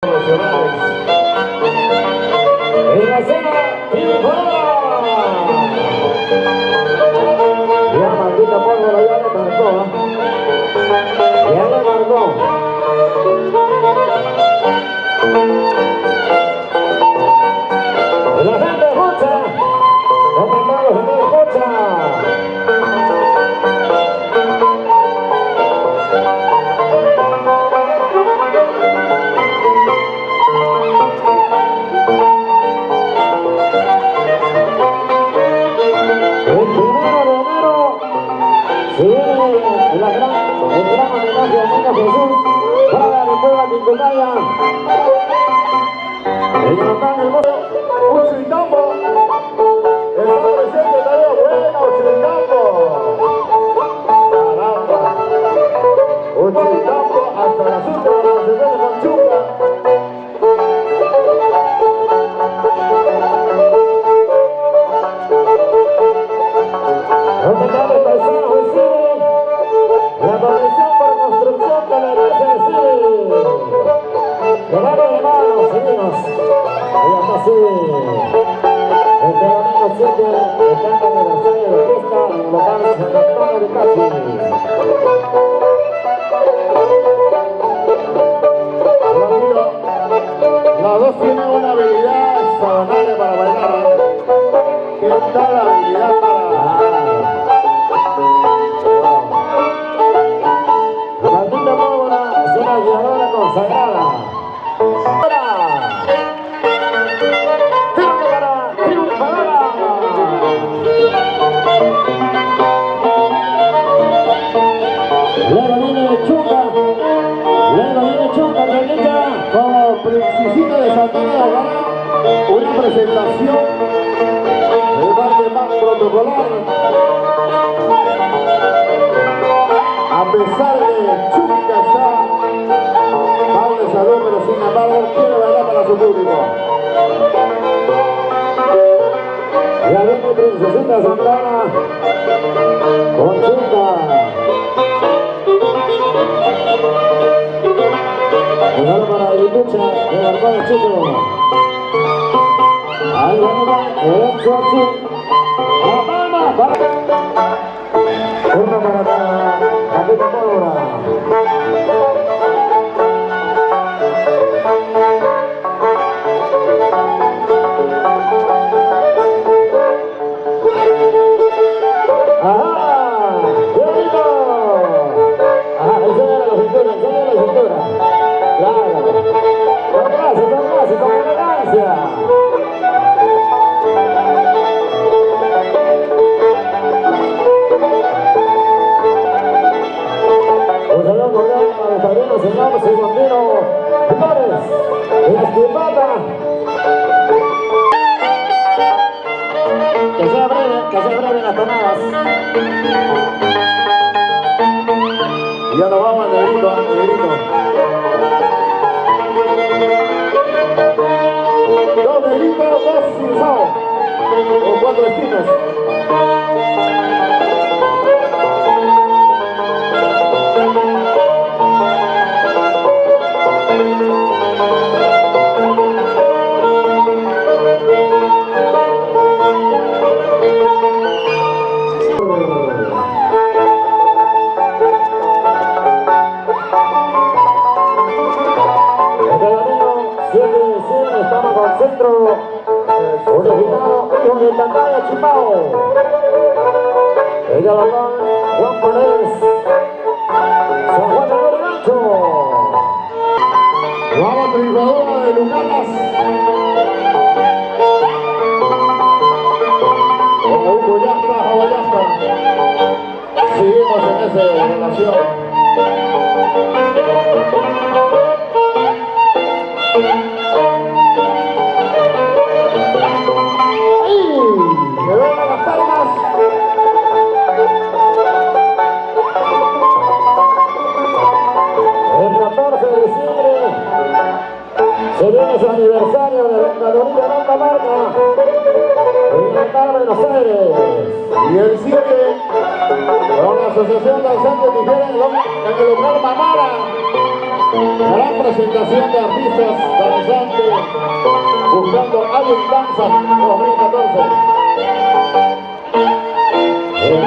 profesionales. En la escena triunfadora. Ya maldita pólvora ya le marcó. Ya le marcó. La gente escucha. Comandamos en el escucha. El gran homenaje a Niño Jesús para la Puebla Quintocaya. El Jonathan Hermoso, Uchicampo. Está presente todavía buena Uchicampo. Caramba. Uchicampo hasta las últimas de la Conchuca. Homenaje paisano recibe la Comisión por Construcción de la Iglesia de Civil. Llegando de manos, seguimos. Ahí está Civil. Este domingo 7, el 30 aniversario de fiesta en el local San Antonio de Cachi. Las dos tienen una habilidad extraordinaria para bailar. ¿Qué tal la habilidad para...? La maldita pólvora es una guiadora consagrada. ¡Ahora! ¡Firme para triunfadora! Luego viene Chunga. Luego viene Chunga, Carlita. Como princesita de Santana de Aguara, una presentación del baile más protocolar. A pesar de Chunga está mal de salud, pero sin embargo quiere bailar para su público. Ya viene princesita Santana con Chunga. Regalo para Igucha, el hermano chico. Ahí va, eso así. La palma para... Una para la maldita pólvora. ¡Ajá! ¡Qué bonito! ¡Ajá! Enséñale la cintura, enséñale la cintura. ¡Claro! ¡Con clase, con elegancia! Un saludo cordial para el padrino señor Segundino Flores de la Esquivata. Que sea breve las tonadas. Ya nos vamos al negrito, Dos negritos, dos cruzados, con 4 esquinas. Estamos con el centro unificado, hijo de Tacaya Chipao. Ella lo va Juan Paredes, San Juan de Lurigancho. Vamos triunfadora de Lucanas. Como Hugo Yasta, Hawayasta. Seguimos en esa relación. Se viene su aniversario de Vengadorita en Andamarca, en Natal, Buenos Aires. Y el 7, con la Asociación Danzante Tijera en el local Mamara. Gran presentación de artistas danzantes buscando Alien Danza 2014.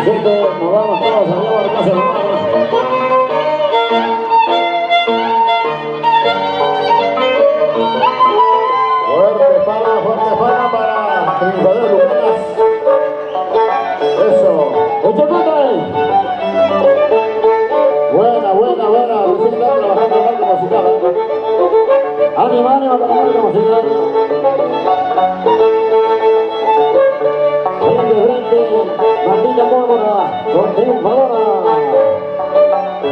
Gente, nos vamos todos allá a la casa de la mano. Fuerte para Triunfador Lucas. Eso. Buena. Recién está trabajando en algo musical. Ánimo para la marca musical. Frente a frente, Martita Pólvora con Triunfadora.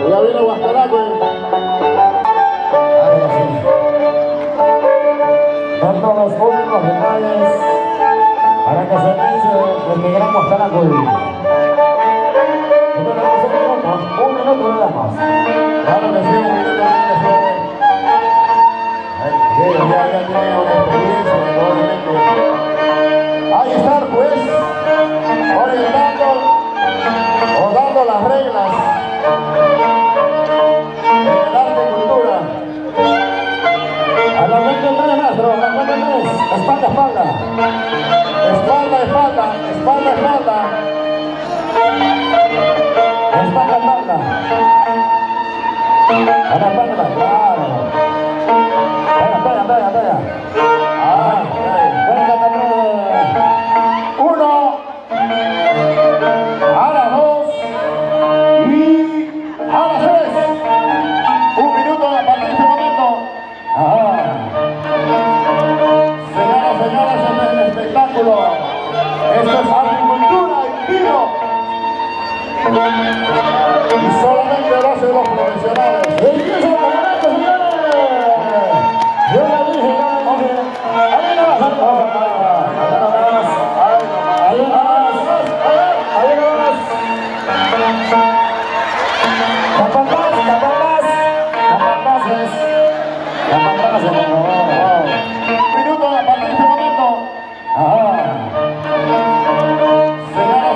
Ya viene Guastaracue. Dando los últimos detalles para que se inicie el gran Guastaracue. Un minuto nada más. Claro que sí, un minuto. Ya tiene una experiencia, probablemente. Ahí está el juez, orientando o dando las reglas en el arte y cultura. A la cuenta de 3, maestro, a la cuenta de 3. Espalda. Espalda. A la espalda, claro. Pega. Uno, a las 2 y a las 3. Un minuto a partir de este momento. Señoras, en el espectáculo. Esto es agricultura y tiro. Y solamente lo hacen los profesionales. Un minuto a partir de este momento.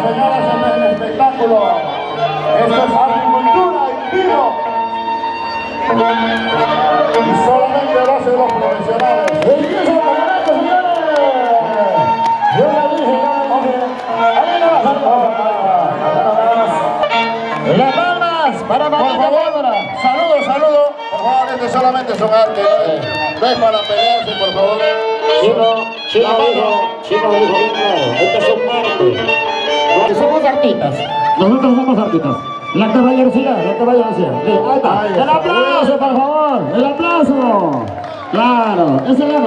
Señoras, en el espectáculo. Esto es agricultura y tiro. Y solamente lo hacen los profesionales. Las palmas para Martita Pólvora. Saludos. Por favor, este solamente son arte. No es para pelearse, por favor. Chino dijo bien claro, este es un arte. Somos artistas. Nosotros somos artistas. La caballerosidad. Ahí está. El aplauso, por favor. El aplauso. Claro, ese es el